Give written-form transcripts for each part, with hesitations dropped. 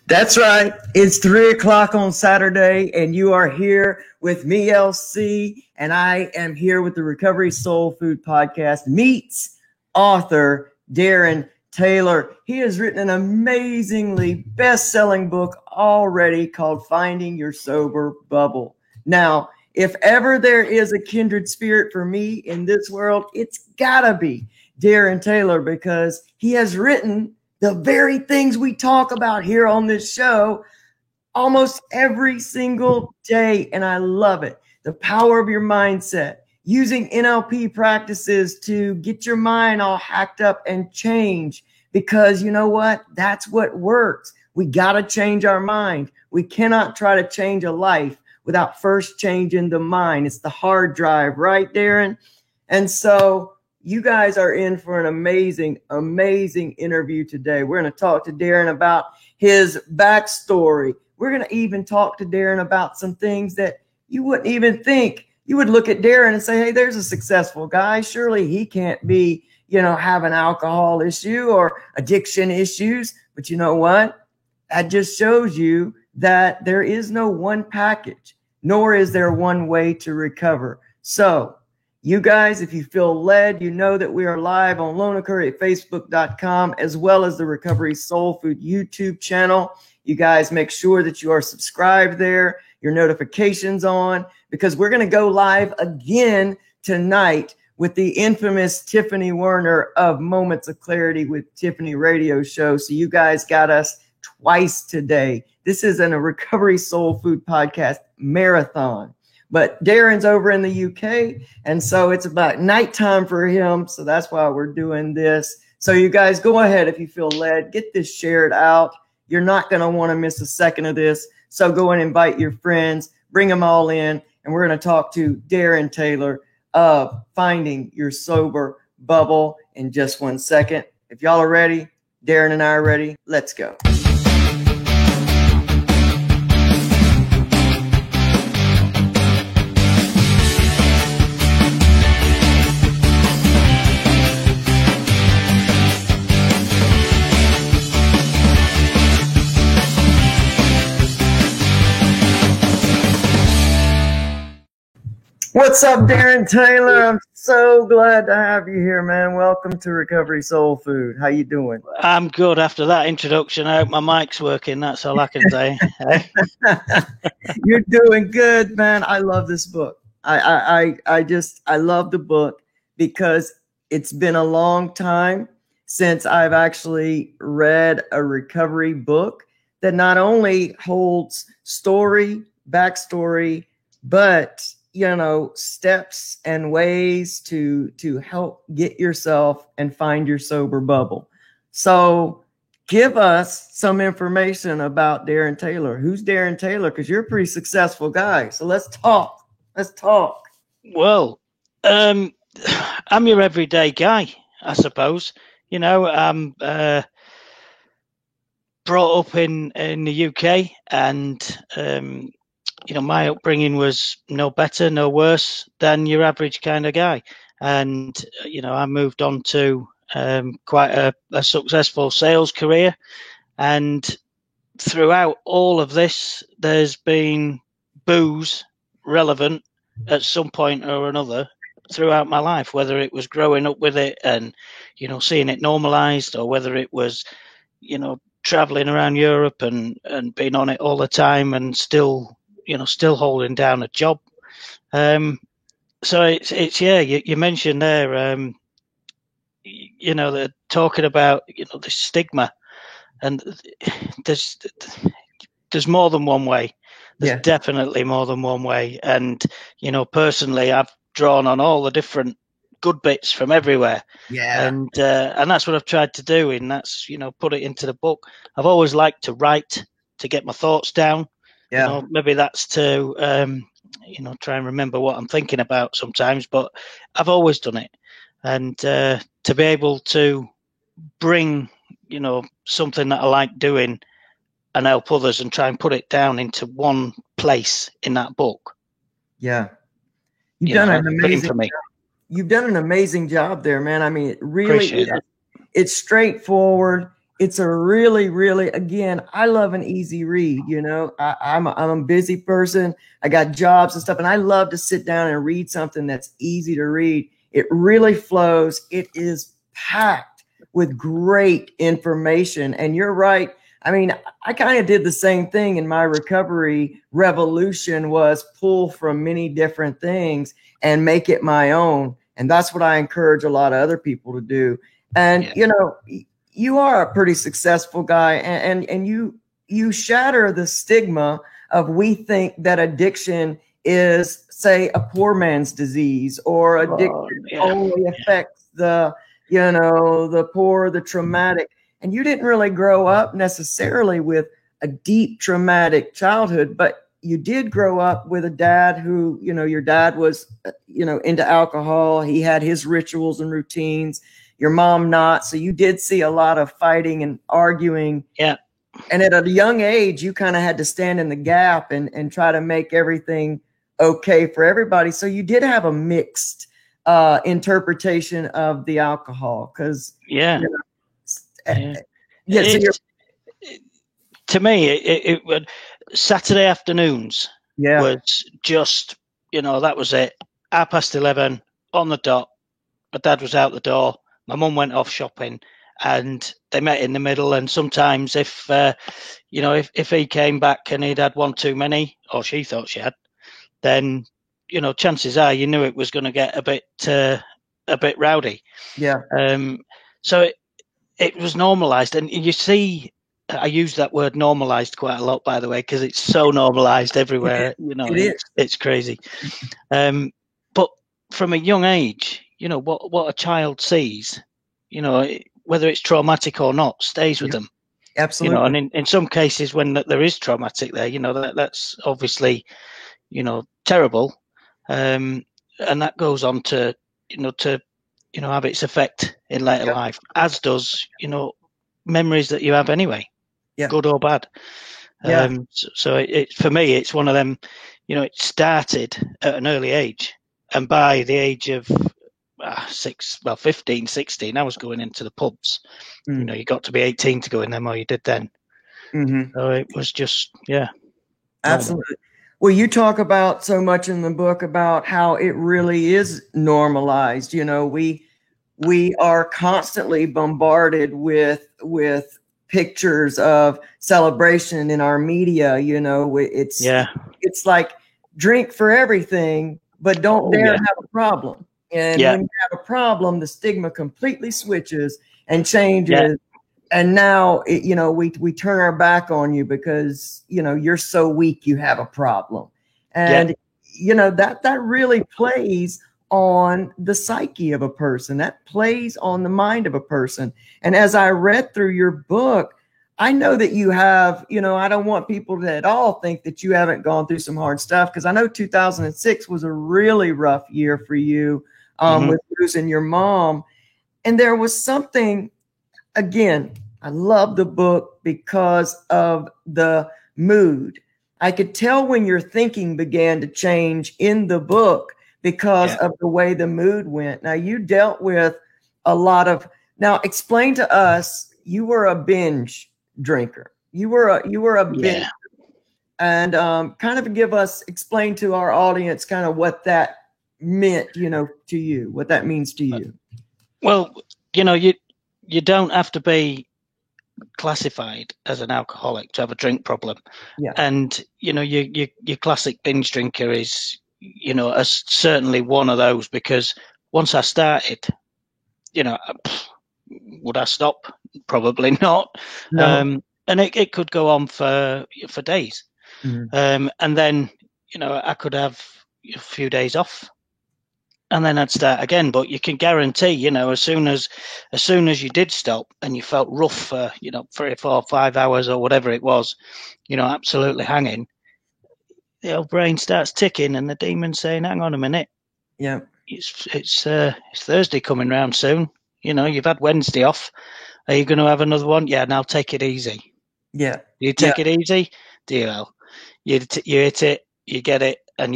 That's right. It's 3 o'clock on Saturday, and you are here with me, LC, and I am here with the Recovery Soul Food Podcast meets author Darren Taylor. He has written an amazingly best-selling book already called Finding Your Sober Bubble. Now, if ever there is a kindred spirit for me in this world, it's gotta be Darren Taylor, because he has written the very things we talk about here on this show almost every single day. And I love it. The power of your mindset, using NLP practices to get your mind all hacked up and change, because you know what? That's what works. We got to change our mind. We cannot try to change a life without first changing the mind. It's the hard drive, right, Darren? And so you guys are in for an amazing, amazing interview today. We're going to talk to Darren about his backstory. We're going to even talk to Darren about some things that you wouldn't even think. You would look at Darren and say, hey, there's a successful guy. Surely he can't be, have an alcohol issue or addiction issues. But you know what? That just shows you that there is no one package, nor is there one way to recover. So, you guys, if you feel led, you know that we are live on Lona Curry at Facebook.com, as well as the Recovery Soul Food YouTube channel. You guys make sure that you are subscribed there, your notifications on, because we're going to go live again tonight with the infamous Tiffany Werner of Moments of Clarity with Tiffany radio show. So you guys got us twice today. This is a Recovery Soul Food Podcast marathon. But Darren's over in the UK, and so it's about nighttime for him. So that's why we're doing this. So you guys go ahead if you feel led. Get this shared out. You're not going to want to miss a second of this. So go and invite your friends. Bring them all in. And we're going to talk to Darren Taylor of Finding Your Sober Bubble in just 1 second. If y'all are ready, Darren and I are ready. Let's go. What's up, Darren Taylor? I'm so glad to have you here, man. Welcome to Recovery Soul Food. How you doing? I'm good. After that introduction, I hope my mic's working. That's all I can say. You're doing good, man. I love this book. I love the book because it's been a long time since I've actually read a recovery book that not only holds story, backstory, but steps and ways to help get yourself and find your sober bubble. So give us some information about Darren Taylor. Who's Darren Taylor? Because you're a pretty successful guy. So let's talk. Well, I'm your everyday guy, I suppose. I'm brought up in the UK, and my upbringing was no better, no worse than your average kind of guy. And, I moved on to quite a successful sales career. And throughout all of this, there's been booze relevant at some point or another throughout my life, whether it was growing up with it and, seeing it normalized, or whether it was, traveling around Europe and being on it all the time and still holding down a job. So it's you mentioned there, they're talking about, the stigma, and there's more than one way. There's definitely more than one way. And, personally, I've drawn on all the different good bits from everywhere. Yeah. And that's what I've tried to do. And that's, put it into the book. I've always liked to write, to get my thoughts down. Yeah. Maybe that's to, try and remember what I'm thinking about sometimes, but I've always done it. And to be able to bring, something that I like doing and help others and try and put it down into one place in that book. Yeah. You've done an amazing job there, man. I mean, it really, it's straightforward. it's a really, really, again, I love an easy read. You know, I'm a busy person. I got jobs and stuff, and I love to sit down and read something that's easy to read. It really flows. It is packed with great information. And you're right. I mean, I kind of did the same thing in my recovery revolution, was pull from many different things and make it my own. And that's what I encourage a lot of other people to do. And, you know, you are a pretty successful guy, and you shatter the stigma of, we think that addiction is, say, a poor man's disease, or addiction only affects the, you know, the poor, the traumatic. And you didn't really grow up necessarily with a deep traumatic childhood, but you did grow up with a dad who, you know, your dad was, you know, into alcohol. He had his rituals and routines. Your mom not. So you did see a lot of fighting and arguing. Yeah. And at a young age, you kind of had to stand in the gap and try to make everything okay for everybody. So you did have a mixed interpretation of the alcohol, because you know, to me, it would, Saturday afternoons was just, you know, that was it. 11:30 on the dot. My dad was out the door. My mum went off shopping, and they met in the middle. And sometimes if, you know, if he came back and he'd had one too many, or she thought she had, then, you know, chances are you knew it was going to get a bit rowdy. Yeah. So it was normalized. And you see, I use that word normalized quite a lot, by the way, because it's so normalized everywhere. You know, it's crazy. But from a young age, you know, what a child sees, you know, whether it's traumatic or not, stays with them. Absolutely. You know, and in some cases when there is traumatic there, you know, that's obviously, you know, terrible. And that goes on to have its effect in later life, as does, you know, memories that you have anyway, good or bad. So it for me, it's one of them, you know, it started at an early age, and by the age of 15, 16, I was going into the pubs. You know, you got to be 18 to go in them, or you did then. So it was just, absolutely. Well, you talk about so much in the book about how it really is normalized. You know, we are constantly bombarded with pictures of celebration in our media. You know, it's like drink for everything, but don't dare have a problem. And when you have a problem, the stigma completely switches and changes. And now, you know, we turn our back on you because, you know, you're so weak, you have a problem. And, you know, that really plays on the psyche of a person. That plays on the mind of a person. And as I read through your book, I know that you have, you know, I don't want people to at all think that you haven't gone through some hard stuff, because I know 2006 was a really rough year for you with losing your mom. And there was something, again, I love the book because of the mood. I could tell when your thinking began to change in the book because of the way the mood went. Now, you dealt with a lot of, now explain to us, you were a binge drinker. You were a binge. And kind of explain to our audience kind of what that meant, you know, to you, what that means to you. Well, you know, you don't have to be classified as an alcoholic to have a drink problem. And, you know, your classic binge drinker is, you know, certainly one of those, because once I started, you know, would I stop? Probably not. No. And it could go on for days. And then, you know, I could have a few days off, and then I'd start again. But you can guarantee, you know, as soon as you did stop and you felt rough for, you know, 3, 4, 5 hours or whatever it was, you know, absolutely hanging, the old brain starts ticking, and the demon's saying, "Hang on a minute, it's Thursday coming round soon. You know, you've had Wednesday off. Are you going to have another one? Yeah, now take it easy. Yeah, you take it easy. DL, you hit it, you get it, and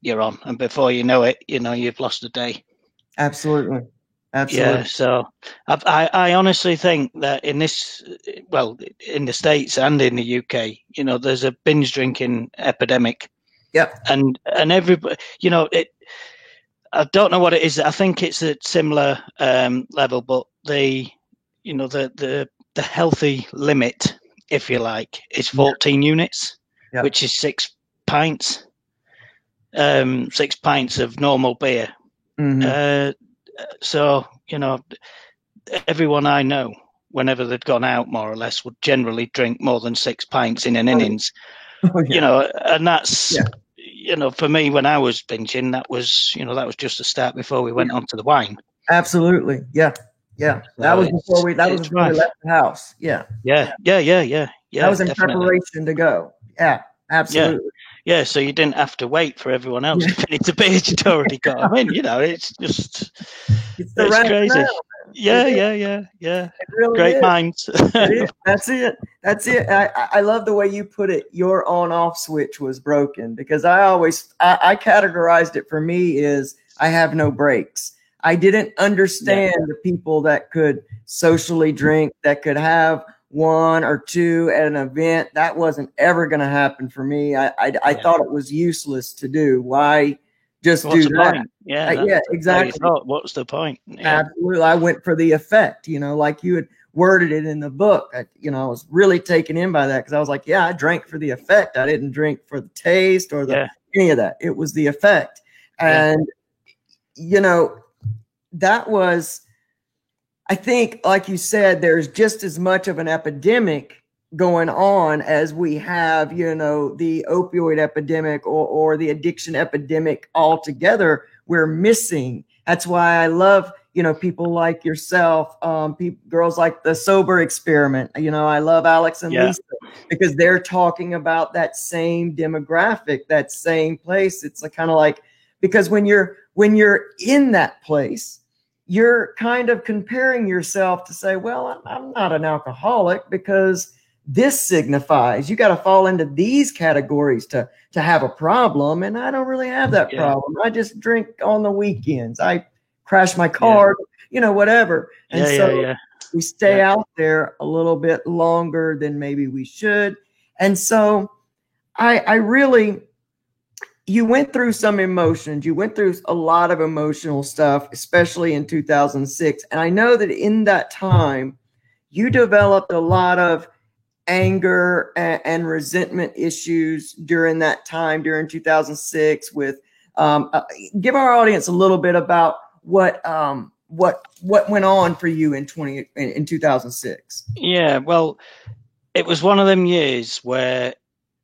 you're on. And before you know it, you know, you've lost a day." Absolutely. Absolutely. Yeah, so I honestly think that in this, well, in the States and in the UK, there's a binge drinking epidemic, Yeah. and everybody, I don't know what it is. I think it's a similar level, but the healthy limit, if you like, is 14 units, which is 6 pints, 6 pints of normal beer. Mm-hmm. So everyone I know, whenever they'd gone out, more or less, would generally drink more than 6 pints in an innings. Oh, yeah. And that's for me, when I was binging, that was just a start before we went on to the wine. Absolutely. Yeah. So that was before we left the house. Yeah. Yeah. That was in definitely. preparation to go. Yeah, absolutely. Yeah, so you didn't have to wait for everyone else to finish the beers you'd already got. I mean, it's just it's crazy. Yeah. It really Great is. minds. That's it. I love the way you put it. Your on-off switch was broken, because I categorized it for me is I have no brakes. I didn't understand the people that could socially drink, that could have one or two at an event. That wasn't ever going to happen for me. I thought it was useless to do. Why just do that? Point? Yeah, exactly. What's the point? Yeah. Absolutely. I went for the effect, like you had worded it in the book. I was really taken in by that, because I was like, I drank for the effect. I didn't drink for the taste or any of that. It was the effect. And, that was, I think, like you said, there's just as much of an epidemic going on as we have, the opioid epidemic or the addiction epidemic altogether. We're missing. That's why I love, people like yourself, girls like the Sober Experiment. I love Alex and Lisa, because they're talking about that same demographic, that same place. It's kind of like, because when you're in that place, you're kind of comparing yourself to say, well, I'm not an alcoholic, because this signifies you got to fall into these categories to have a problem. And I don't really have that problem. I just drink on the weekends. I crash my car, whatever. And we stay out there a little bit longer than maybe we should. And so I really, you went through some emotions. You went through a lot of emotional stuff, especially in 2006. And I know that in that time, you developed a lot of anger and resentment issues during that time, during 2006. With give our audience a little bit about what went on for you in 2006. Yeah, well, it was one of them years where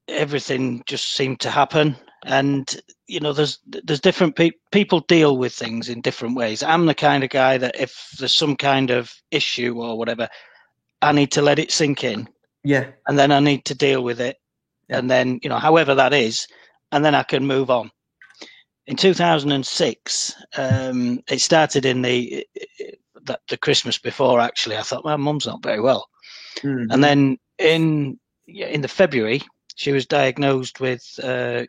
everything just seemed to happen. And there's different people deal with things in different ways. I'm the kind of guy that if there's some kind of issue or whatever, I need to let it sink in. Yeah. And then I need to deal with it. Yeah. And then, however that is, and then I can move on. In 2006, it started in the Christmas before, actually. I thought, my mum's not very well. Mm-hmm. And then in the February, she was diagnosed with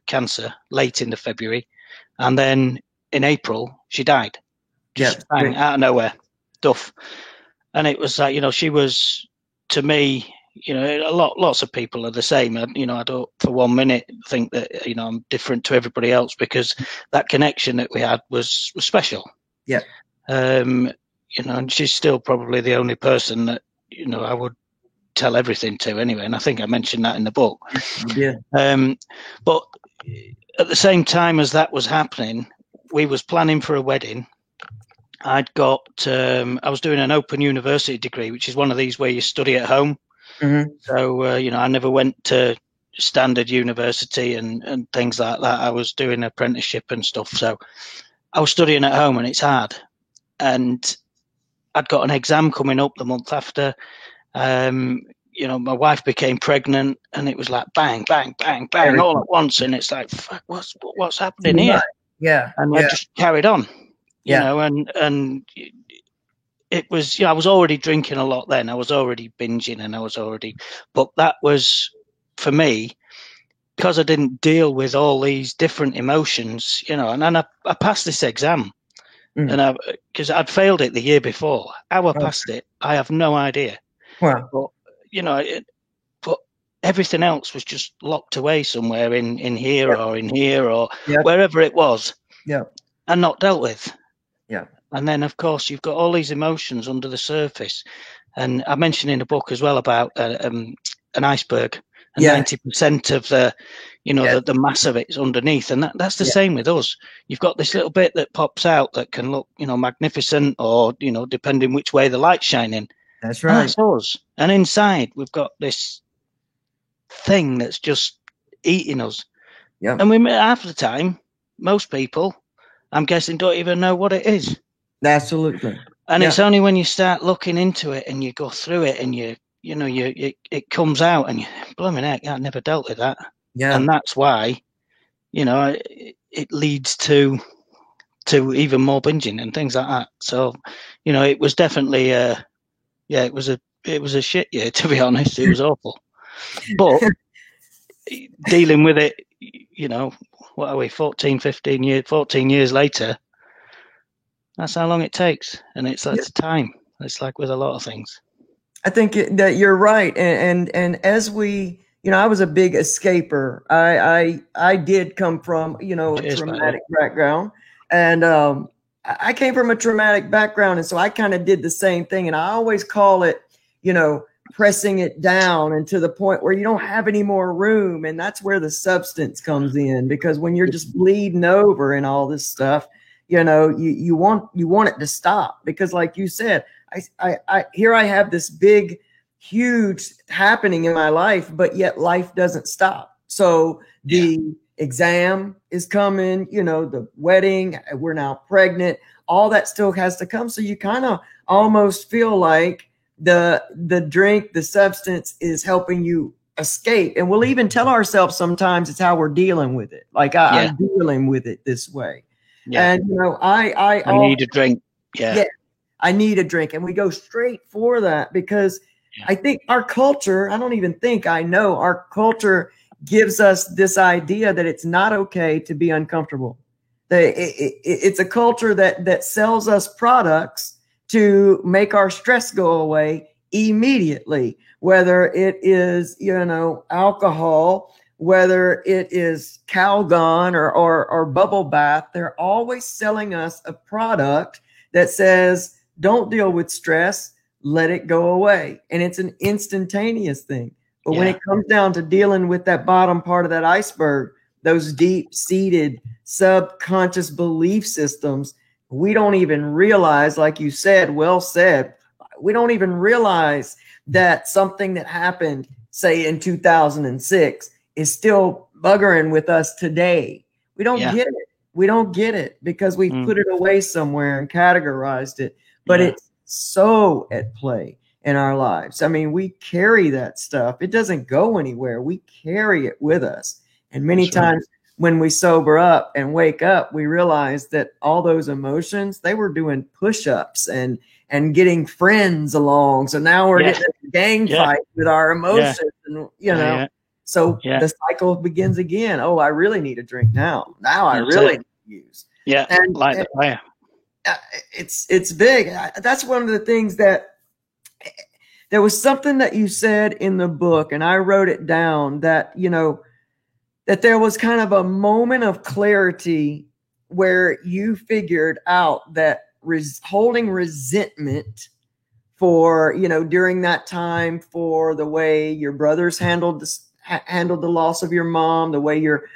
cancer late in the February. And then in April, she died. Just bang, out of nowhere. Duff. And it was like, she was, to me, lots of people are the same. I don't for 1 minute think that, I'm different to everybody else, because that connection that we had was special. Yeah. And she's still probably the only person that, I would tell everything to anyway. And I think I mentioned that in the book. Yeah. But at the same time as that was happening, we was planning for a wedding. I was doing an open university degree, which is one of these where you study at home. Mm-hmm. So, I never went to standard university and things like that. I was doing apprenticeship and stuff. So I was studying at home, and it's hard. And I'd got an exam coming up the month after. My wife became pregnant, and it was like bang, bang, bang, bang, all at once. And it's like, fuck, what's happening here? Yeah. And I just carried on, and it was, I was already drinking a lot then. I was already binging, and but that was, for me, because I didn't deal with all these different emotions, and then I passed this exam. And because I'd failed it the year before. How I passed it, I have no idea. Wow. But, but everything else was just locked away somewhere in here or in here or wherever it was. Yeah. And not dealt with. Yeah. And then, of course, you've got all these emotions under the surface. And I mentioned in the book as well about an iceberg. And 90% of the, the mass of it is underneath. And that's the same with us. You've got this little bit that pops out that can look, magnificent or, depending which way the light's shining. That's right. And that's us. And inside, we've got this thing that's just eating us. Yeah. And half the time, most people, I'm guessing, don't even know what it is. Absolutely. And it's only when you start looking into it and you go through it and it comes out and you, blimey heck, I never dealt with that. Yeah. And that's why, it leads to even more binging and things like that. So, it was definitely, it was a shit year, to be honest. It was awful. But dealing with it, what are we, 14 years later, that's how long it takes. And it's time. It's like with a lot of things. I think that you're right. And as we, I was a big escaper. I did come from, a traumatic background. And I came from a traumatic background. And so I kind of did the same thing. And I always call it, pressing it down and to the point where you don't have any more room. And that's where the substance comes in, because when you're just bleeding over and all this stuff, you want it to stop, because like you said, I here I have this big, huge happening in my life, but yet life doesn't stop. So the exam is coming, the wedding, we're now pregnant, all that still has to come. So you kind of almost feel like the drink, the substance is helping you escape. And we'll even tell ourselves sometimes it's how we're dealing with it. Like I'm dealing with it this way. Yeah. And I need a drink. Yeah. I need a drink. And we go straight for that because I think our culture, I know our culture gives us this idea that it's not okay to be uncomfortable. It's a culture that sells us products to make our stress go away immediately, whether it is, alcohol, whether it is Calgon or bubble bath. They're always selling us a product that says, don't deal with stress, let it go away. And it's an instantaneous thing. But when it comes down to dealing with that bottom part of that iceberg, those deep-seated subconscious belief systems, we don't even realize, like you said, well said, we don't even realize that something that happened, say in 2006, is still buggering with us today. We don't get it. We don't get it because we put it away somewhere and categorized it. But it's so at play in our lives. I mean, we carry that stuff. It doesn't go anywhere. We carry it with us. And many times when we sober up and wake up, we realize that all those emotions, they were doing push-ups and getting friends along. So now we're getting a gang fight with our emotions. And, so the cycle begins again. Oh, I really need a drink now. Now I really need to use. Yeah, and, light the fire. It's big. That's one of the things that there was something that you said in the book, and I wrote it down, that, that there was kind of a moment of clarity where you figured out that holding resentment for, during that time, for the way your brothers handled the loss of your mom, the way your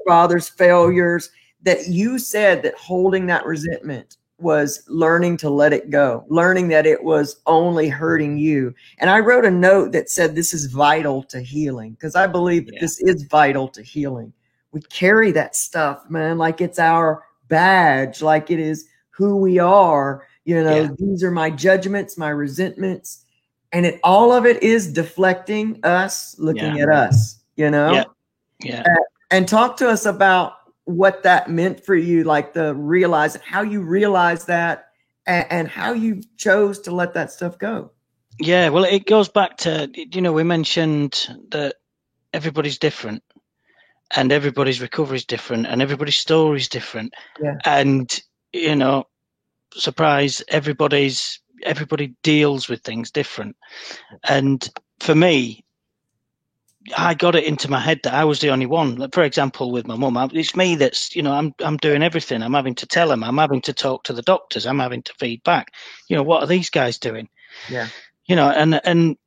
father's failures, that you said that holding that resentment was learning to let it go, learning that it was only hurting you. And I wrote a note that said this is vital to healing, because I believe that this is vital to healing. We carry that stuff, man, like it's our badge, like it is who we are. These are my judgments, my resentments, and all of it is deflecting us, looking at us, Yeah. And talk to us about what that meant for you, like how you realized that and how you chose to let that stuff go. Yeah, well, it goes back to, we mentioned that everybody's different and everybody's recovery is different and everybody's story is different. Yeah. And, surprise, everybody deals with things different. And for me, I got it into my head that I was the only one. Like, for example, with my mum, it's me that's, I'm doing everything. I'm having to tell them. I'm having to talk to the doctors. I'm having to feed back. What are these guys doing? Yeah. And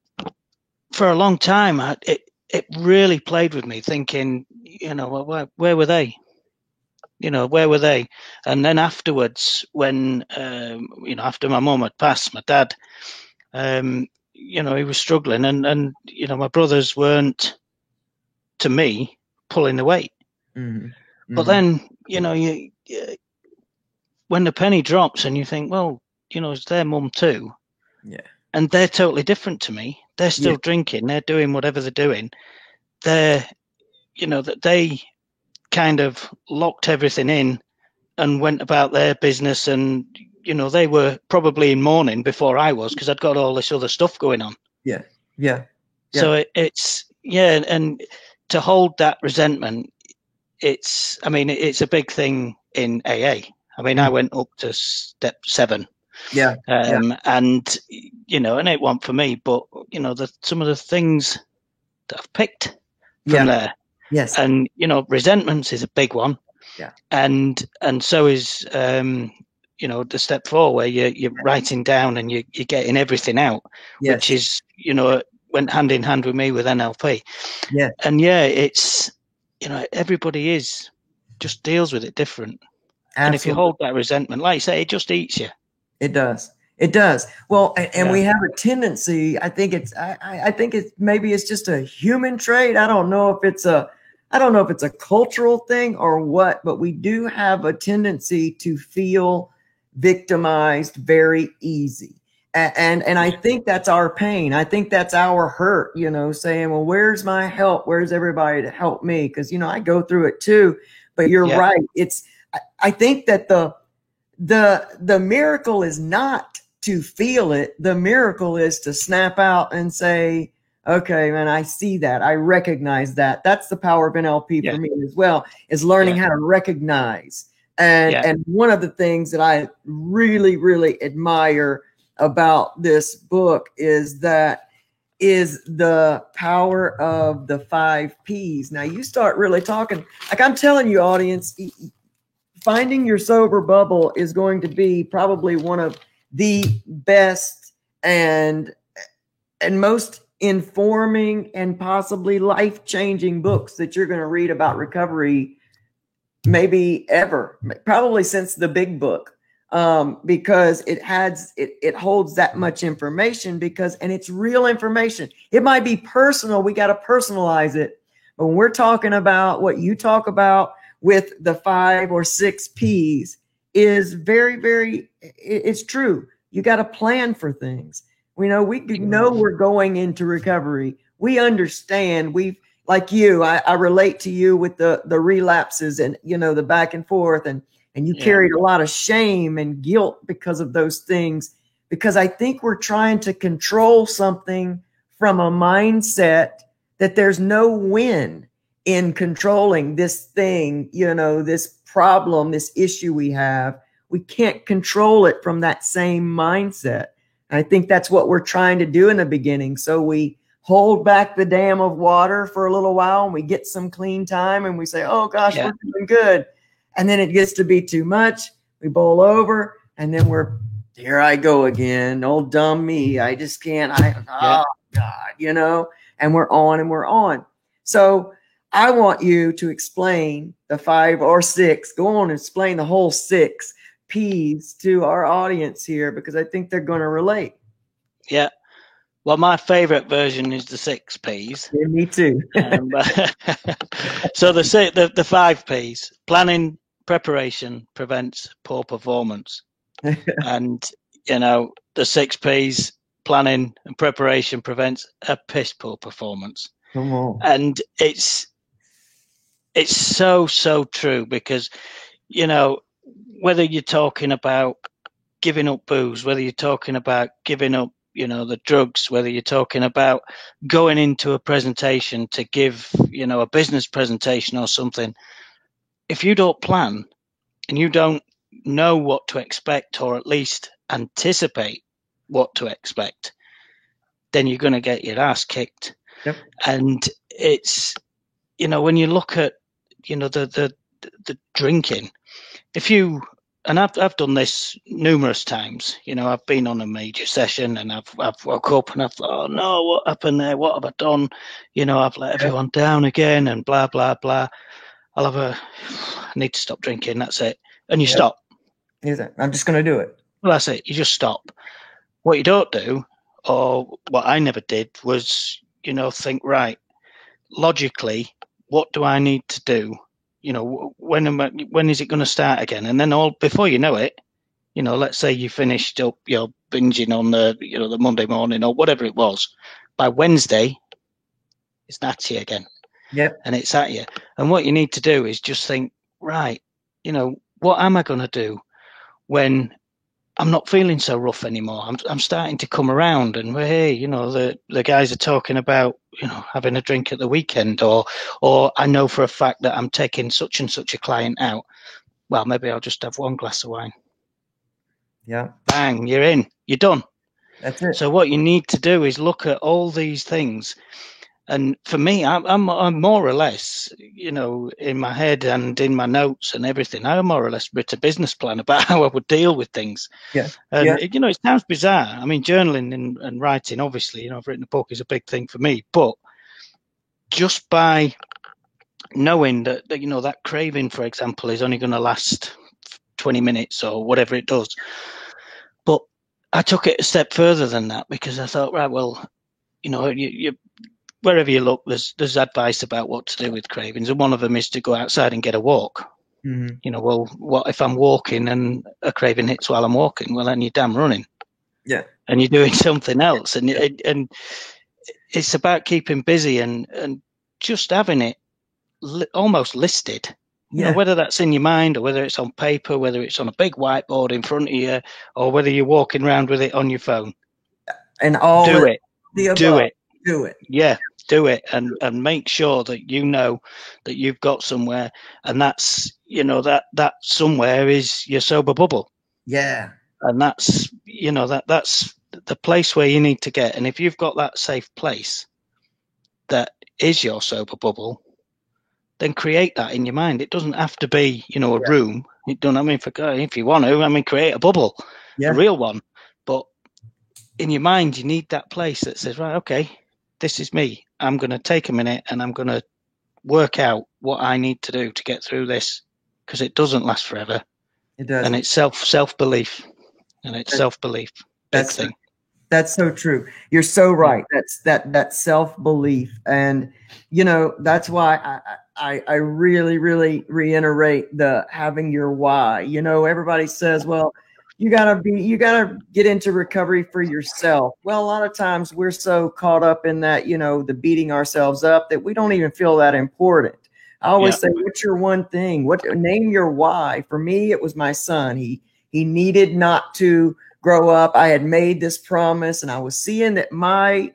for a long time, it really played with me, thinking, where were they? Where were they? And then afterwards, when, after my mum had passed, my dad, he was struggling, and my brothers weren't, to me, pulling the weight. Mm-hmm. But then, when the penny drops and you think, well, it's their mum too. Yeah. And they're totally different to me. They're still drinking. They're doing whatever they're doing. That they kind of locked everything in and went about their business, and they were probably in mourning before I was, because I'd got all this other stuff going on. Yeah. So it's and to hold that resentment, it's a big thing in AA. I went up to step 7. And and it wasn't for me, but some of the things that I've picked from there. Yes. And resentments is a big one. Yeah. And so is the step 4, where you're writing down and you're getting everything out, which is went hand in hand with me with NLP. Yeah. And it's everybody just deals with it different. Absolutely. And if you hold that resentment, like you say, it just eats you. It does. Well, and we have a tendency. I think maybe it's just a human trait. I don't know if it's a cultural thing or what, but we do have a tendency to feel victimized very easy. And I think that's our pain. I think that's our hurt, saying, well, where's my help? Where's everybody to help me? Because, I go through it too, but you're right. I think that the miracle is not to feel it. The miracle is to snap out and say, okay, man, I see that. I recognize that. That's the power of NLP for me as well, is learning how to recognize. And one of the things that I really, really admire about this book is the power of the 5 P's. Now you start really talking, like I'm telling you, audience, finding your sober bubble is going to be probably one of the best and most informing and possibly life-changing books that you're going to read about recovery, maybe ever, probably since the big book. Because it holds that much information, and it's real information. It might be personal. We got to personalize it. But when we're talking about what you talk about with the 5 or 6 P's is very, very, it's true. You got to plan for things. We know we're going into recovery. We understand. Like you, I relate to you with the relapses and, the back and forth, and you carried a lot of shame and guilt because of those things, because I think we're trying to control something from a mindset that there's no win in controlling this thing, this problem, this issue we have. We can't control it from that same mindset. And I think that's what we're trying to do in the beginning. So we hold back the dam of water for a little while, and we get some clean time, and we say, oh gosh, we're doing good. And then it gets to be too much. We bowl over, and then here I go again. Old dumb me. I just can't. Oh God, and we're on and we're on. So I want you to explain the 5 or 6. Go on and explain the whole 6 P's to our audience here, because I think they're going to relate. Yeah. Well, my favorite version is the 6 P's. Yeah, me too. So the 5 P's: planning, preparation prevents poor performance. And, the 6 P's: planning and preparation prevents a piss poor performance. Come on. And it's so, so true, because, whether you're talking about giving up booze, whether you're talking about giving up, the drugs, whether you're talking about going into a presentation to give, a business presentation or something, if you don't plan and you don't know what to expect, or at least anticipate what to expect, then you're going to get your ass kicked. Yep. And it's, when you look at, the drinking, and I've done this numerous times. I've been on a major session and I've woke up and I've thought, oh no, what happened there? What have I done? I've let everyone down again and blah, blah, blah. I need to stop drinking. That's it. And you stop. I'm just going to do it. Well, that's it. You just stop. What you don't do, or what I never did, was, think, right, logically, what do I need to do? When is it going to start again? And then before you know it, let's say you finished up your binging on the Monday morning or whatever it was. By Wednesday, it's at you again. Yep. And it's at you. And what you need to do is just think, right, what am I going to do when I'm not feeling so rough anymore? I'm starting to come around, and hey, the guys are talking about, having a drink at the weekend, or I know for a fact that I'm taking such and such a client out. Well, maybe I'll just have one glass of wine. Yeah. Bang, you're in, you're done. That's it. So what you need to do is look at all these things. And for me, I'm more or less, in my head and in my notes and everything, I more or less wrote a business plan about how I would deal with things. Yeah. And, it sounds bizarre. I mean, journaling and writing, obviously, I've written a book is a big thing for me. But just by knowing that that craving, for example, is only going to last 20 minutes or whatever it does. But I took it a step further than that, because I thought, right, well, you wherever you look, there's advice about what to do with cravings, and one of them is to go outside and get a walk. Mm-hmm. Well, what if I'm walking and a craving hits while I'm walking? Well, then you're damn running. Yeah. And you're doing something else, and it's about keeping busy and just having it almost listed. Whether that's in your mind or whether it's on paper, whether it's on a big whiteboard in front of you, or whether you're walking around with it on your phone. And do it. Yeah. Do it and make sure that that you've got somewhere, and that's that somewhere is your sober bubble. Yeah. And that's that's the place where you need to get. And if you've got that safe place that is your sober bubble, then create that in your mind. It doesn't have to be a room. You don't, if you want to, create a bubble, a real one. But in your mind, you need that place that says, right, okay, this is me. I'm going to take a minute and I'm going to work out what I need to do to get through this, because it doesn't last forever. It does. And it's self-belief. And it's self-belief. Big thing. That's so true. You're so right. That's that self-belief. And, that's why I really, really reiterate the having your why. Everybody says, well, you gotta get into recovery for yourself. Well, a lot of times we're so caught up in that, the beating ourselves up, that we don't even feel that important. I always say, what's your one thing? Name your why. For me, it was my son. He needed not to grow up. I had made this promise, and I was seeing that my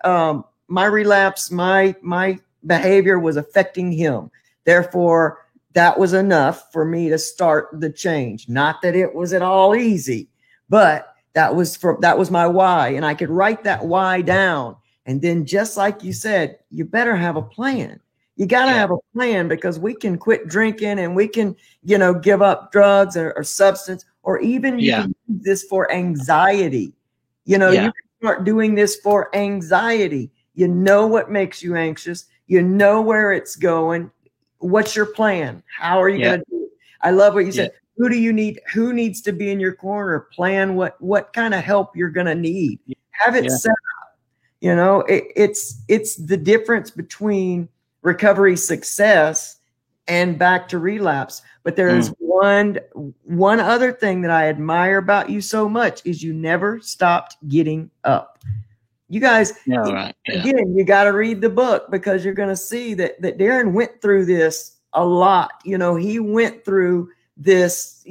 relapse, my behavior was affecting him. Therefore, that was enough for me to start the change. Not that it was at all easy, but that was my why. And I could write that why down. And then, just like you said, you better have a plan. You got to have a plan, because we can quit drinking and we can, give up drugs or substance, or even you can do this for anxiety. You can start doing this for anxiety. You know what makes you anxious. You know where it's going. What's your plan? How are you going to do it? I love what you said. Who do you need? Who needs to be in your corner? Plan what kind of help you're going to need. Have it set up. It's the difference between recovery success and back to relapse. But there's one other thing that I admire about you so much, is you never stopped getting up. You guys, again, you got to read the book, because you're going to see that Darren went through this a lot. He went through this,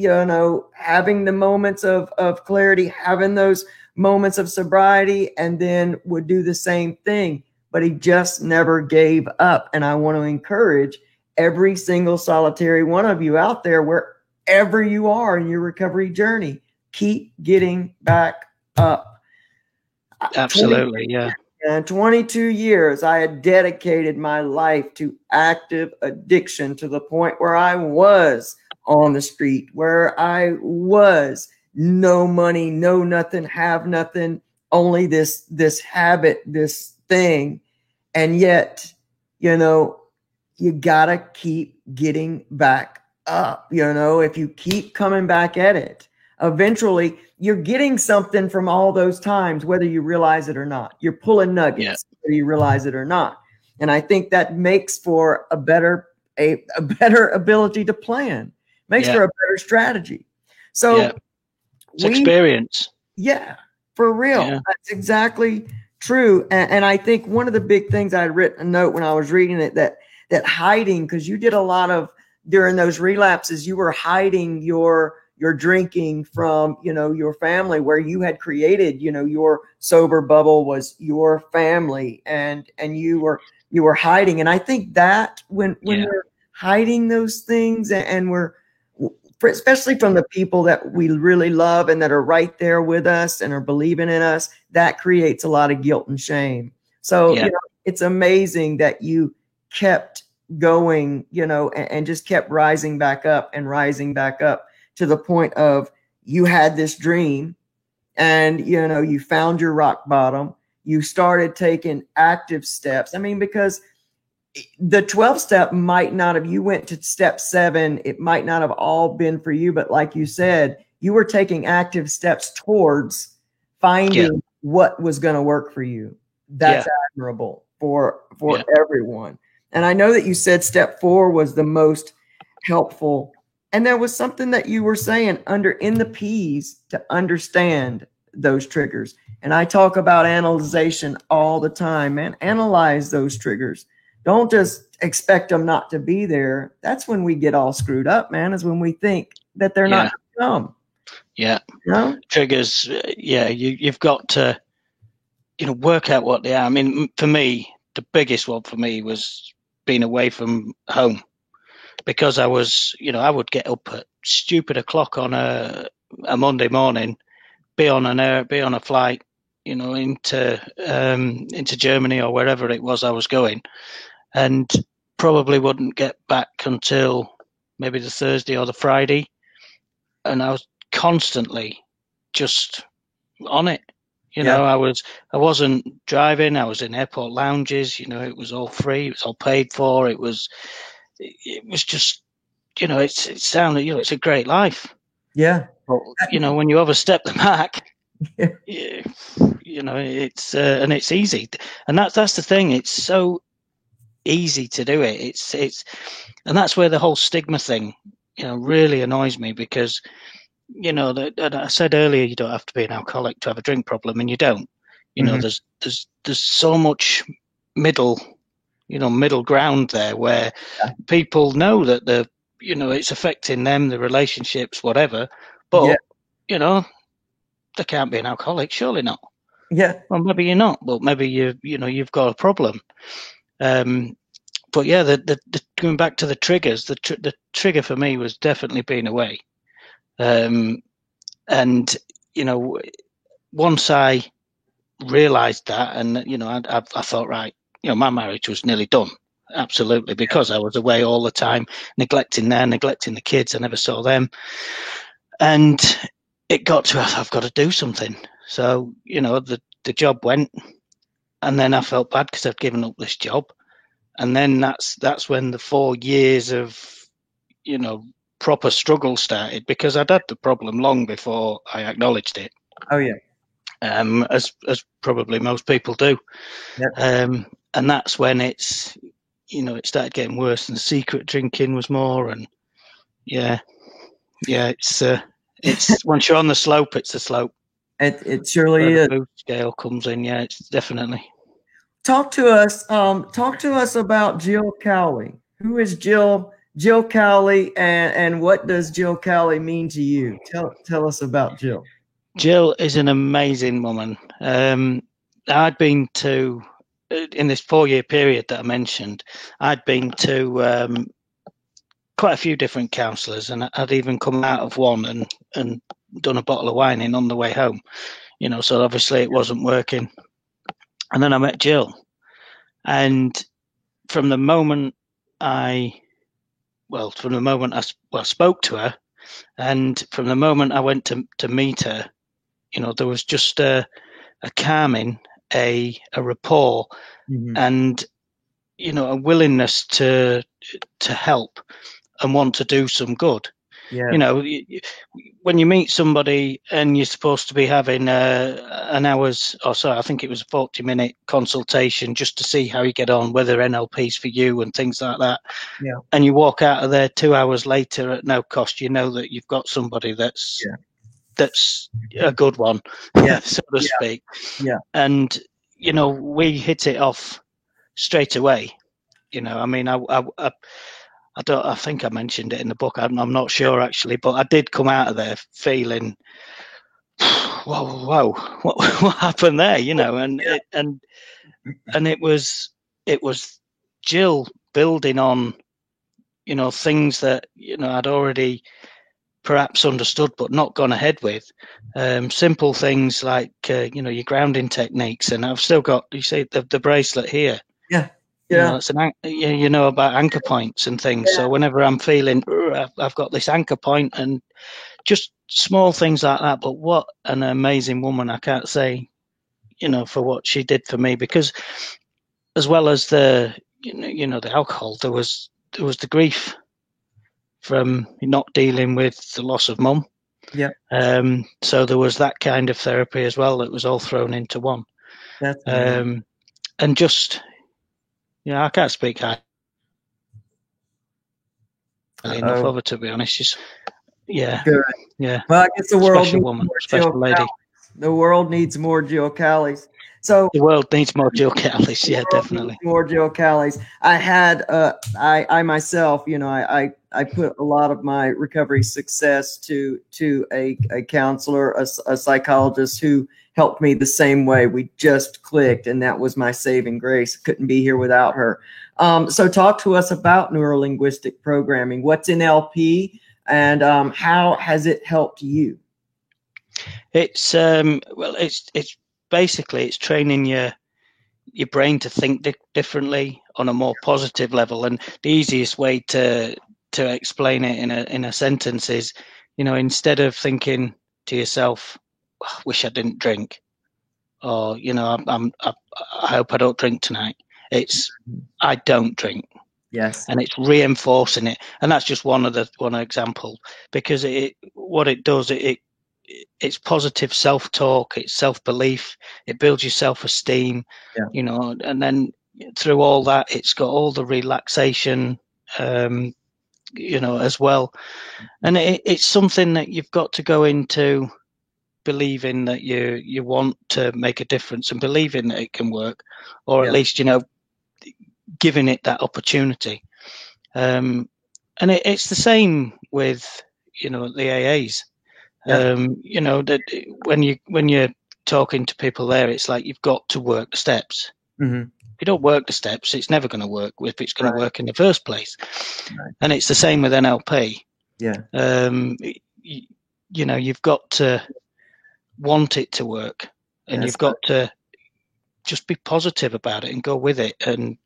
having the moments of clarity, having those moments of sobriety, and then would do the same thing. But he just never gave up. And I want to encourage every single solitary one of you out there, wherever you are in your recovery journey, keep getting back up. Absolutely, yeah. And 22 years, I had dedicated my life to active addiction to the point where I was on the street, where I was no money, no nothing, have nothing, only this habit, this thing. And yet, you gotta keep getting back up. If you keep coming back at it, eventually you're getting something from all those times, whether you realize it or not. You're pulling nuggets, whether you realize it or not. And I think that makes for a better ability to plan, makes for a better strategy. So it's experience. Yeah, for real. Yeah. That's exactly true. And I think one of the big things I had written a note when I was reading it, that hiding, because you did a lot of, during those relapses, you were hiding your drinking from, your family, where you had created, your sober bubble was your family, and you were hiding. And I think that when we're hiding those things, and we're, especially from the people that we really love and that are right there with us and are believing in us, that creates a lot of guilt and shame. So, it's amazing that you kept going, and just kept rising back up to the point of, you had this dream, and, you found your rock bottom. You started taking active steps. I mean, because the 12 step might not have, you went to step 7, it might not have all been for you, but like you said, you were taking active steps towards finding what was going to work for you. That's admirable for everyone. And I know that you said step 4 was the most helpful. And there was something that you were saying in the P's, to understand those triggers. And I talk about analyzation all the time, man. Analyze those triggers. Don't just expect them not to be there. That's when we get all screwed up, man, is when we think that they're not going to come. Yeah. Triggers. You've got to, work out what they are. I mean, for me, the biggest one for me was being away from home, because I was, I would get up at stupid o'clock on a Monday morning, be on a flight, into Germany or wherever it was I was going, and probably wouldn't get back until maybe the Thursday or the Friday. And I was constantly just on it. I wasn't driving. I was in airport lounges. It was all free. It was all paid for. It was just, it sounded, it's a great life. Yeah. But, when you overstep the mark, it's and it's easy. And that's the thing. It's so easy to do it. And that's where the whole stigma thing, really annoys me, because, that I said earlier, you don't have to be an alcoholic to have a drink problem, and you don't. There's so much middle ground there, where people know that it's affecting them, the relationships, whatever. But they can't be an alcoholic, surely not. Yeah. Well, maybe you're not, but maybe you've got a problem. But yeah, the going back to the triggers, the trigger for me was definitely being away. And once I realized that, and I thought, right, my marriage was nearly done, absolutely, because I was away all the time, neglecting the kids. I never saw them, and it got to, I've got to do something. So the job went, and then I felt bad because I'd given up this job. And then that's when the 4 years of, proper struggle started, because I'd had the problem long before I acknowledged it. Oh yeah. As probably most people do. Yep. And that's when it's, it started getting worse, and the secret drinking was more, and it's once you're on the slope, it's the slope. It surely is. The mood scale comes in. Yeah, it's definitely. Talk to us about Jill Cowley. Who is Jill Cowley, and what does Jill Cowley mean to you? Tell us about Jill. Jill is an amazing woman. I'd been to, in this 4-year period that I mentioned, I'd been to quite a few different counsellors, and I'd even come out of one and done a bottle of wine in on the way home, so obviously it wasn't working. And then I met Jill, and from the moment I spoke to her, and from the moment I went to meet her, there was just a calming, a rapport, and a willingness to help and want to do some good. Yeah. When you meet somebody and you're supposed to be having an hour's, I think it was a 40-minute consultation just to see how you get on, whether NLP's for you and things like that. Yeah. And you walk out of there 2 hours later at no cost, that you've got somebody that's a good one, so to speak. Yeah. And, we hit it off straight away. I think I mentioned it in the book. I'm not sure actually, but I did come out of there feeling, whoa, what happened there? And it was Jill building on, things that I'd already perhaps understood but not gone ahead with. Simple things like your grounding techniques, and I've still got, you see, the bracelet here. Yeah. It's about anchor points and things. Yeah. So whenever I'm feeling, I've got this anchor point, and just small things like that. But what an amazing woman! I can't say, for what she did for me, because as well as the, the alcohol, there was the grief from not dealing with the loss of mum. Yeah. So there was that kind of therapy as well. That was all thrown into one. That's and just. Yeah, I can't speak highly enough of her, to be honest. She's, good. Yeah. Well, I guess the world special woman, special lady. Callies. The world needs more Jill Callies. So the world needs more Jill Callies. Yeah, definitely. More Jill Callies. I had, I myself, I put a lot of my recovery success to a counselor, a psychologist who helped me the same way. We just clicked, and that was my saving grace. Couldn't be here without her. So talk to us about neurolinguistic programming. What's NLP, and how has it helped you? It's it's basically it's training your brain to think differently on a more positive level. And the easiest way to explain it in a sentence is, instead of thinking to yourself, I wish I didn't drink, or I hope I don't drink tonight, it's I don't drink. Yes. And it's reinforcing it, and that's just one example, because what it does, it's positive self-talk, it's self-belief, it builds your self-esteem. And then through all that, it's got all the relaxation as well. And it's something that you've got to go into believing that you want to make a difference, and believing that it can work, or at least giving it that opportunity. And it's the same with the AAs. That when you're talking to people there, it's like you've got to work the steps. Mm-hmm. If you don't work the steps, it's never going to work if it's going to work in the first place. Right. And it's the same with NLP. You've got to want it to work, and you've got to just be positive about it and go with it. And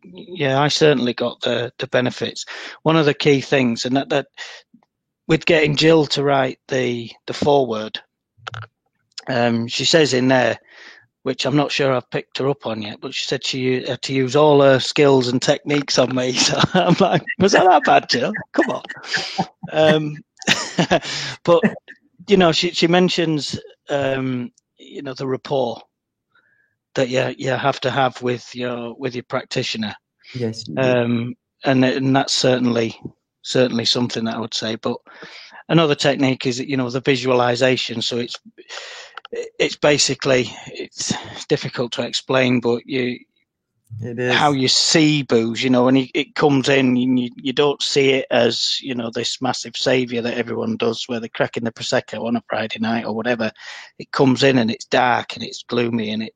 I certainly got the benefits. One of the key things, and that with getting Jill to write the foreword, she says in there, which I'm not sure I've picked her up on yet, but she said she had to use all her skills and techniques on me. So I'm like, was that bad, Jill? Come on. But she mentions the rapport that you have to have with your practitioner. Yes. And that's certainly something that I would say. But another technique is the visualization. So it's basically, it's difficult to explain, but it is how you see booze, and it comes in, and you don't see it as this massive savior that everyone does, where they're cracking the prosecco on a Friday night or whatever. It comes in and it's dark and it's gloomy, and it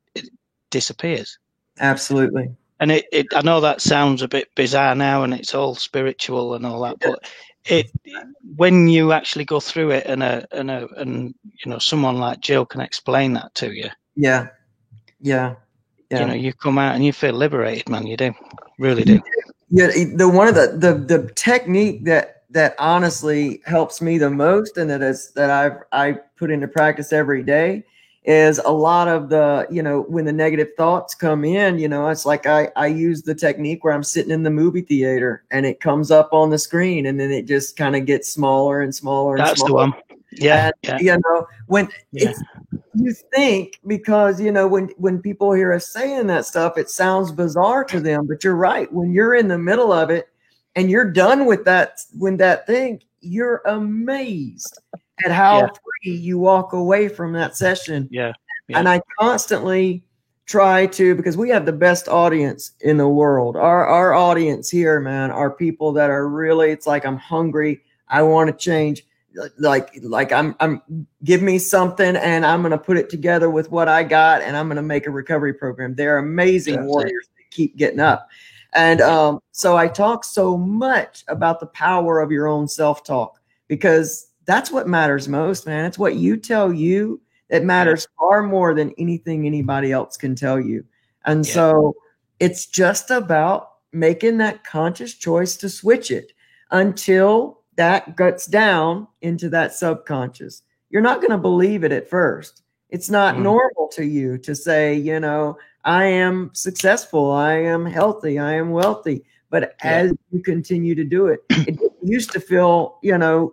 disappears. Absolutely. And I know that sounds a bit bizarre now, and it's all spiritual and all that, but it when you actually go through it, and someone like Jill can explain that to you. Yeah. You come out and you feel liberated, man. You do, really do. Yeah, one of the technique that honestly helps me the most, and that I put into practice every day, is a lot of the, when the negative thoughts come in, it's like I use the technique where I'm sitting in the movie theater and it comes up on the screen, and then it just kind of gets smaller and smaller and That's smaller. the one. Yeah. When it's, you think, because when people hear us saying that stuff, it sounds bizarre to them, but you're right. When you're in the middle of it and you're done with that, thing, you're amazed at how free you walk away from that session. Yeah. And I constantly try to, because we have the best audience in the world. Our audience here, man, are people that are really, it's like, I'm hungry, I want to change. Like I'm give me something and I'm going to put it together with what I got, and I'm going to make a recovery program. They're amazing warriors that keep getting up. And so I talk so much about the power of your own self-talk, because that's what matters most, man. It's what you tell you that matters far more than anything anybody else can tell you. And so it's just about making that conscious choice to switch it until that gets down into that subconscious. You're not going to believe it at first. It's not normal to you to say, I am successful, I am healthy, I am wealthy. But as you continue to do it, it used to feel,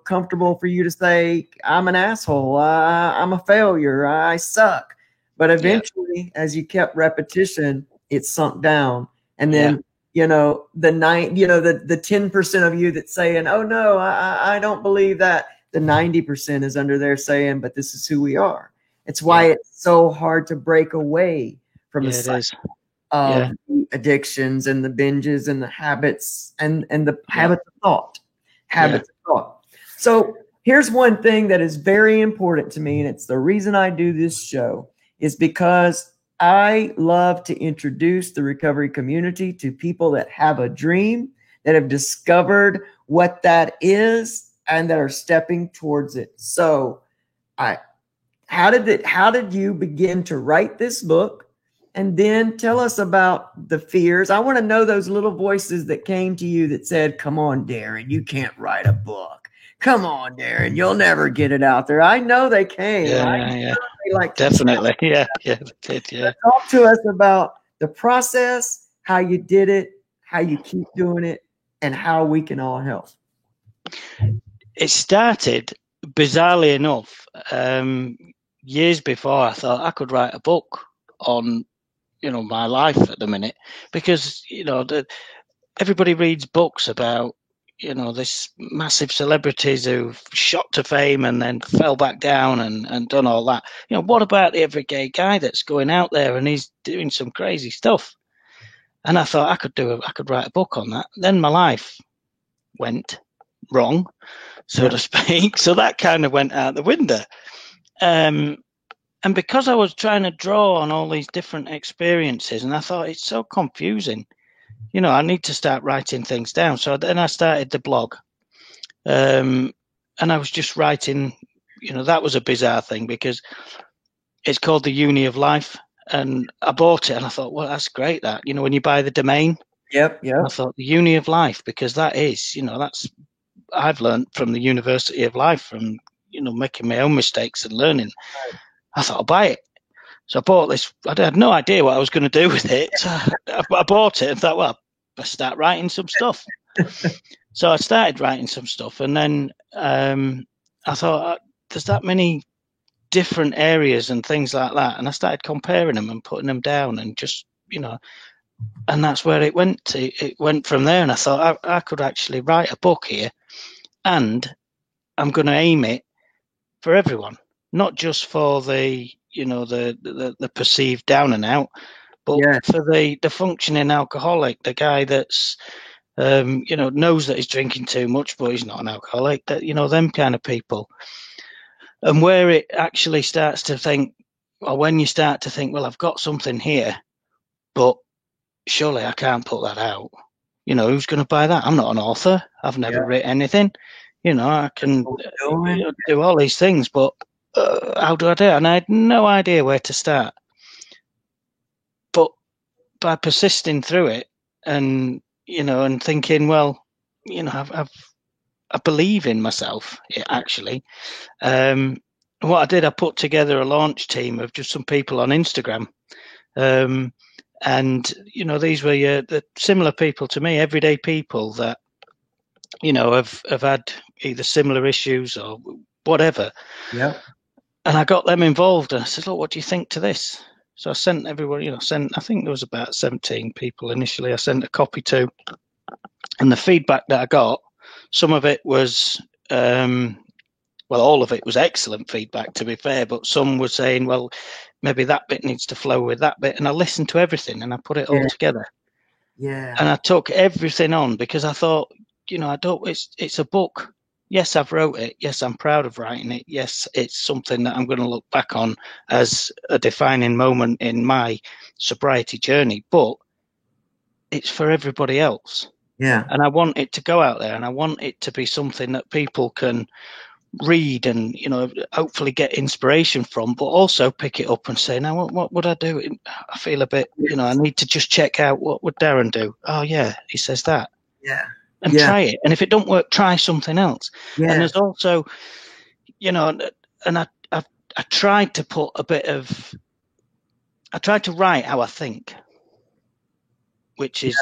comfortable for you to say, I'm an asshole, I'm a failure, I suck. But eventually, as you kept repetition, it sunk down. And then, the 10% of you that's saying, oh no, I don't believe that. The 90% is under there saying, but this is who we are. It's why it's so hard to break away from the cycle of addictions and the binges and the habits and the habits of thought. Habits of thought. So here's one thing that is very important to me, and it's the reason I do this show, is because I love to introduce the recovery community to people that have a dream, that have discovered what that is, and that are stepping towards it. So how did you begin to write this book? And then tell us about the fears. I want to know those little voices that came to you that said, come on, Darren, you can't write a book. Come on, Darren, you'll never get it out there. I know they came. Definitely. Talk to us about the process, how you did it, how you keep doing it, and how we can all help. It started, bizarrely enough, years before I thought I could write a book on my life at the minute, because everybody reads books about this massive celebrities who've shot to fame and then fell back down and done all that. What about the everyday guy that's going out there and he's doing some crazy stuff? And I thought I could write a book on that. Then my life went wrong, so to speak. So that kind of went out the window. And because I was trying to draw on all these different experiences, and I thought it's so confusing, I need to start writing things down. So then I started the blog, and I was just writing, that was a bizarre thing, because it's called the Uni of Life, and I bought it and I thought, well, that's great, that, when you buy the domain. Yep. I thought the Uni of Life, because that is, I've learned from the University of Life, from, making my own mistakes and learning. Right. I thought I'll buy it. So I bought this. I had no idea what I was going to do with it. So I bought it and thought, well, I'll start writing some stuff. So I started writing some stuff. And then I thought, there's that many different areas and things like that. And I started comparing them and putting them down and just, and that's where it went to. It went from there. And I thought I could actually write a book here, and I'm going to aim it for everyone. Not just for the, the perceived down and out, but for the functioning alcoholic, the guy that's, knows that he's drinking too much, but he's not an alcoholic, that, them kind of people. And where it actually starts to think, or when you start to think, well, I've got something here, but surely I can't put that out, who's going to buy that? I'm not an author. I've never written anything. I can do all these things, but how do I do it? And I had no idea where to start. But by persisting through it and, and thinking, well, I believe in myself, actually. What I did, I put together a launch team of just some people on Instagram. And, these were the similar people to me, everyday people that, have had either similar issues or whatever. Yeah. And I got them involved. And I said, look, what do you think to this? So I sent everyone, I think there was about 17 people initially. I sent a copy to. And the feedback that I got, some of it was, all of it was excellent feedback, to be fair. But some were saying, well, maybe that bit needs to flow with that bit. And I listened to everything and I put it all together. Yeah. And I took everything on because I thought, it's a book. Yes, I've wrote it. Yes, I'm proud of writing it. Yes, it's something that I'm going to look back on as a defining moment in my sobriety journey. But it's for everybody else. Yeah. And I want it to go out there and I want it to be something that people can read and, hopefully get inspiration from, but also pick it up and say, now, what would I do? I feel a bit, I need to just check out what would Darren do? Oh, yeah, he says that. Yeah. And try it. And if it don't work, try something else. Yeah. And there's also, and I tried to put I tried to write how I think, which is,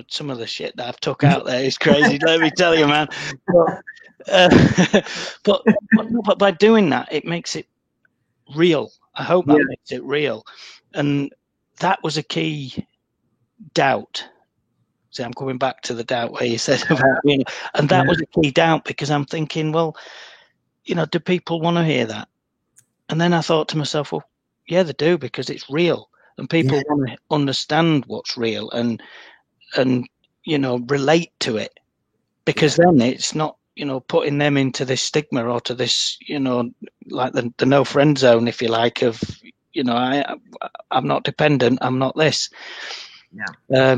some of the shit that I've took out there is crazy. Let me tell you, man. But by doing that, it makes it real. I hope that makes it real. And that was a key doubt. See, I'm coming back to the doubt where you said about, and that was a key doubt because I'm thinking, well, do people want to hear that? And then I thought to myself, well, yeah, they do because it's real and people want to understand what's real and relate to it because then it's not, putting them into this stigma or to this, like the no friend zone, if you like, of, I'm not dependent, I'm not this. Yeah.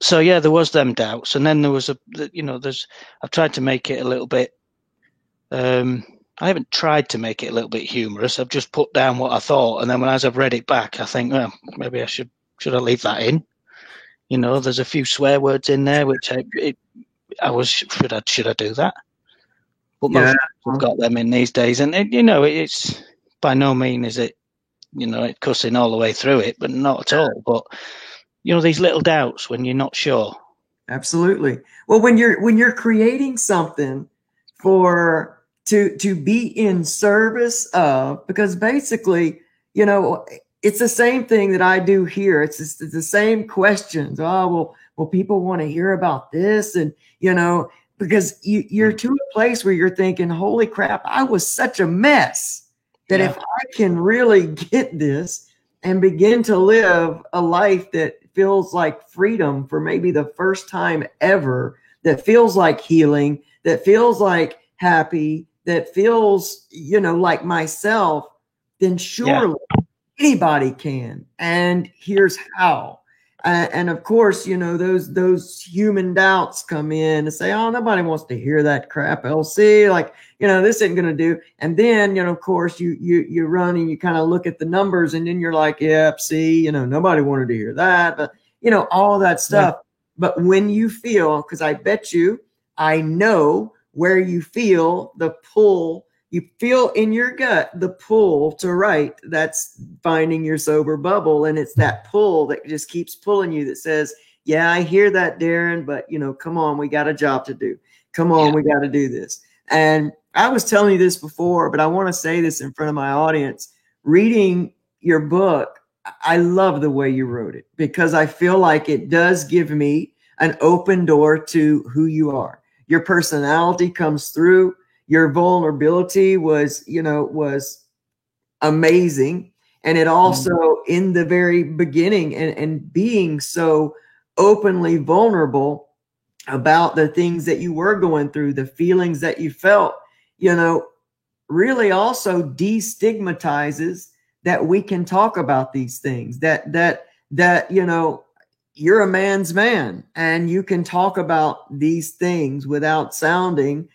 So there was them doubts, and then there was I've tried to make it a little bit. I haven't tried to make it a little bit humorous. I've just put down what I thought, and then as I've read it back, I think, well, maybe I should I leave that in? There's a few swear words in there, which should I do that? But most people have got them in these days, and it's by no means is it, it cussing all the way through it, but not at all. But these little doubts when you're not sure. Absolutely. Well, when you're creating something to be in service of, because basically, it's the same thing that I do here. It's the same questions. Oh, well, people want to hear about this, and because you're to a place where you're thinking, holy crap, I was such a mess that if I can really get this and begin to live a life that feels like freedom for maybe the first time ever, that feels like healing, that feels like happy, that feels, like myself, then surely anybody can. And here's how. And of course, those human doubts come in and say, oh, nobody wants to hear that crap, LC. Like, this isn't going to do. And then, of course, you run and you kind of look at the numbers and then you're like, yep, see, nobody wanted to hear that. But, all that stuff. Yeah. But when you feel, because I know where you feel the pull, you feel in your gut the pull to write. That's finding your sober bubble. And it's that pull that just keeps pulling you that says, yeah, I hear that, Darren, but come on, we got a job to do. Come on, we got to do this. And I was telling you this before, but I want to say this in front of my audience. Reading your book, I love the way you wrote it because I feel like it does give me an open door to who you are. Your personality comes through. Your vulnerability was amazing. And it also in the very beginning and being so openly vulnerable about the things that you were going through, the feelings that you felt, really also destigmatizes that we can talk about these things, that you're a man's man, and you can talk about these things without sounding,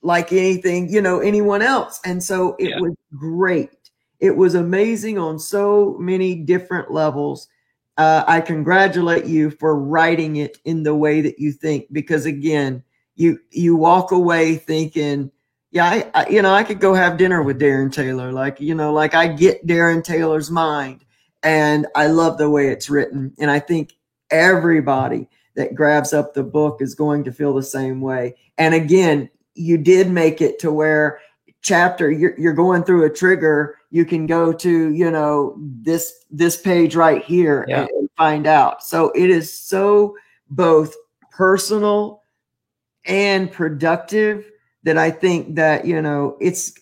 like anything, anyone else. And so it was great. It was amazing on so many different levels. I congratulate you for writing it in the way that you think, because again, you walk away thinking, yeah, I could go have dinner with Darren Taylor. Like I get Darren Taylor's mind, and I love the way it's written. And I think everybody that grabs up the book is going to feel the same way. And again, you did make it to where chapter you're going through a trigger, you can go to this page right here and find out. So it is so both personal and productive that I think that it's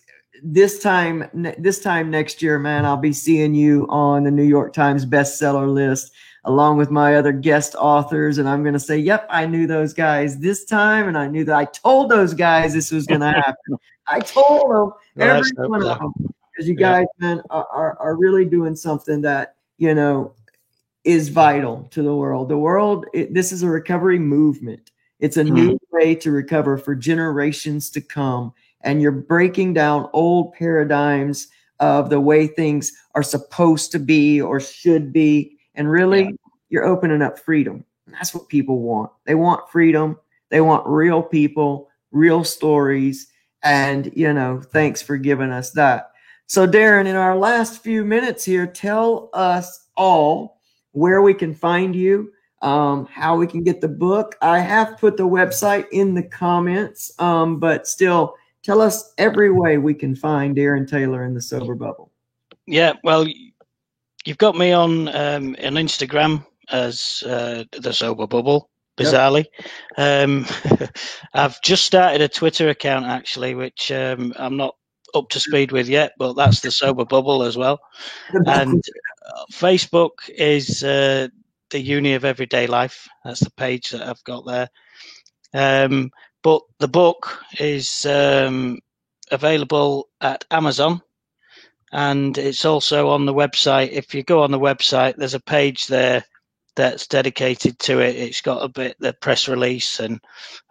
this time next year, man, I'll be seeing you on the New York Times bestseller list along with my other guest authors. And I'm going to say, yep, I knew those guys this time. And I knew that I told those guys this was going to happen. I told them, every one of them, because you guys, man, are really doing something that, is vital to the world. The world, this is a recovery movement. It's a new way to recover for generations to come. And you're breaking down old paradigms of the way things are supposed to be or should be. And really, you're opening up freedom. And that's what people want. They want freedom. They want real people, real stories. And, thanks for giving us that. So, Darren, in our last few minutes here, tell us all where we can find you, how we can get the book. I have put the website in the comments, but still, tell us every way we can find Darren Taylor in the Sober Bubble. Yeah, well, you've got me on Instagram as the Sober Bubble, bizarrely. I've just started a Twitter account, actually, which I'm not up to speed with yet, but that's the Sober Bubble as well. And Facebook is the Uni of Everyday Life. That's the page that I've got there. But the book is available at Amazon. And it's also on the website. If you go on the website, there's a page there that's dedicated to it. It's got a bit, the press release and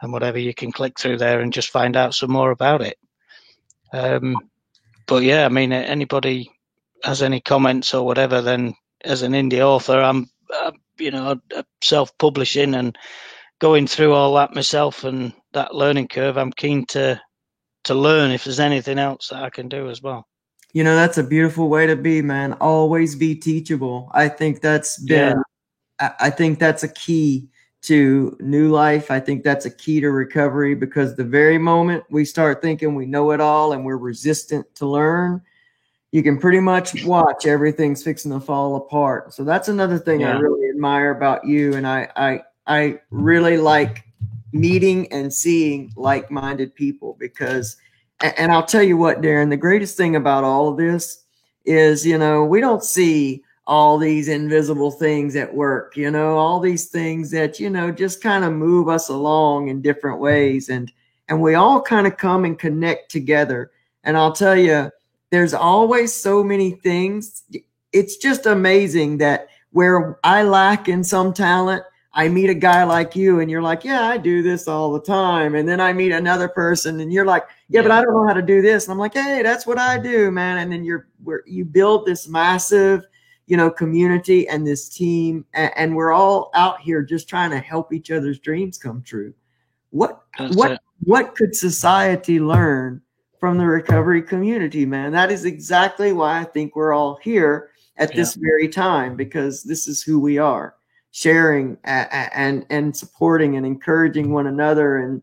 whatever. You can click through there and just find out some more about it. But yeah, I mean, anybody has any comments or whatever, then as an indie author, I'm self-publishing and going through all that myself and that learning curve. I'm keen to learn if there's anything else that I can do as well. That's a beautiful way to be, man. Always be teachable. I think that's been, I think that's a key to new life. I think that's a key to recovery, because the very moment we start thinking we know it all and we're resistant to learn, you can pretty much watch everything's fixing to fall apart. So that's another thing I really admire about you. And I really like meeting and seeing like-minded people, because and I'll tell you what, Darren, the greatest thing about all of this is, we don't see all these invisible things at work, all these things that, just kind of move us along in different ways. And we all kind of come and connect together. And I'll tell you, there's always so many things. It's just amazing that where I lack in some talent, I meet a guy like you and you're like, yeah, I do this all the time. And then I meet another person and you're like, yeah, but I don't know how to do this. And I'm like, hey, that's what I do, man. And then you build this massive, community and this team, and we're all out here just trying to help each other's dreams come true. What could society learn from the recovery community, man? That is exactly why I think we're all here at this very time, because this is who we are. Sharing and supporting and encouraging one another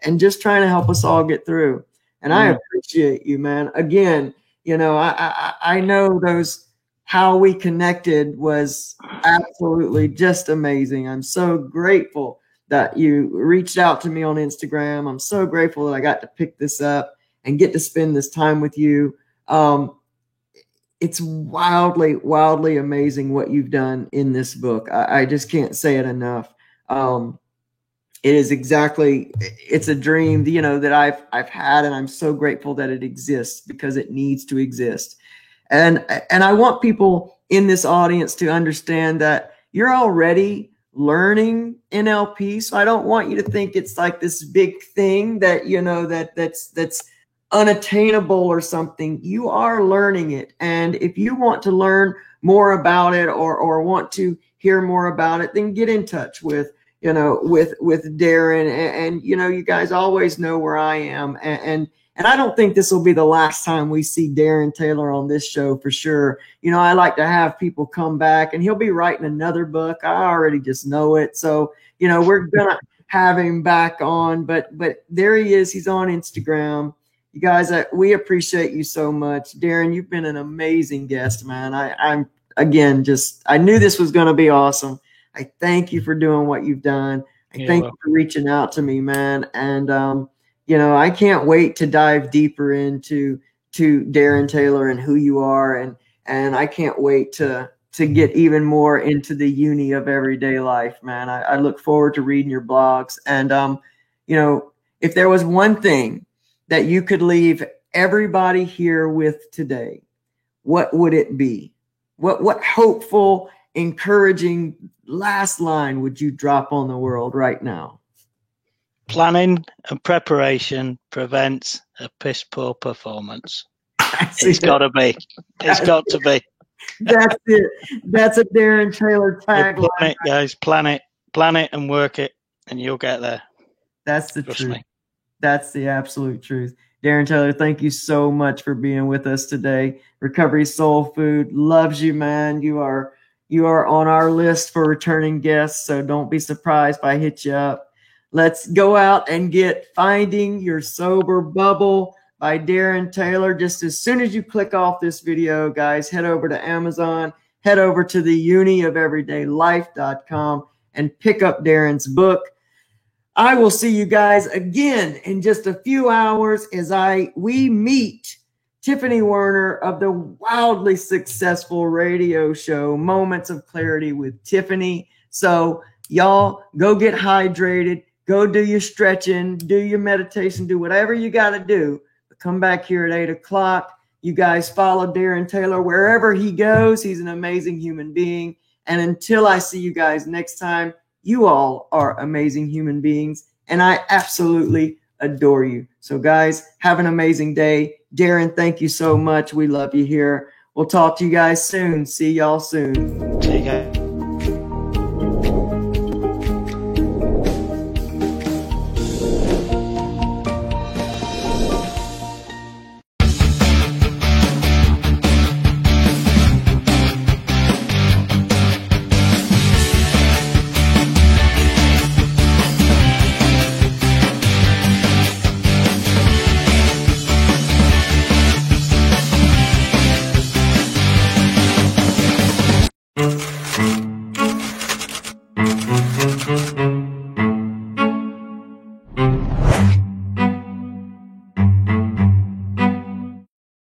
and just trying to help us all get through. And I appreciate you, man. Again, I know how we connected was absolutely just amazing. I'm so grateful that you reached out to me on Instagram. I'm so grateful that I got to pick this up and get to spend this time with you. It's wildly, wildly amazing what you've done in this book. I just can't say it enough. It is it's a dream, that I've had, and I'm so grateful that it exists, because it needs to exist. And I want people in this audience to understand that, you're already learning NLP. So I don't want you to think it's like this big thing that, you know, that's unattainable or something. You are learning it. And if you want to learn more about it or want to hear more about it, then get in touch with, you know, with Darren. And you know, you guys always know where I am. And I don't think this will be the last time we see Darren Taylor on this show for sure. You know, I like to have people come back, and he'll be writing another book. I already just know it. So, you know, we're going to have him back on, but there he is. He's on Instagram. You guys, we appreciate you so much. Darren, you've been an amazing guest, man. I'm again, I knew this was going to be awesome. I thank you for doing what you've done. I thank you for reaching out to me, man. And, you know, I can't wait to dive deeper into Darren Taylor and who you are. And I can't wait to get even more into the uni of everyday life, man. I look forward to reading your blogs. And, you know, if there was one thing that you could leave everybody here with today, what would it be? What hopeful, encouraging last line would you drop on the world right now? Planning and preparation prevents a piss poor performance. It's got to be. It's got to be. That's it. That's a Darren Taylor tagline. Plan it, guys. Plan it and work it, and you'll get there. That's the truth. That's the absolute truth. Darren Taylor, thank you so much for being with us today. Recovery Soul Food loves you, man. You are on our list for returning guests, so don't be surprised if I hit you up. Let's go out and get Finding Your Sober Bubble by Darren Taylor. Just as soon as you click off this video, guys, head over to Amazon, head over to the uniofeverydaylife.com and pick up Darren's book. I will see you guys again in just a few hours as we meet Tiffany Werner of the wildly successful radio show, Moments of Clarity with Tiffany. So y'all go get hydrated. Go do your stretching, do your meditation, do whatever you got to do. But come back here at 8 o'clock. You guys follow Darren Taylor wherever he goes. He's an amazing human being. And until I see you guys next time, you all are amazing human beings. And I absolutely adore you. So guys, have an amazing day. Darren, thank you so much. We love you here. We'll talk to you guys soon. See y'all soon. See you guys.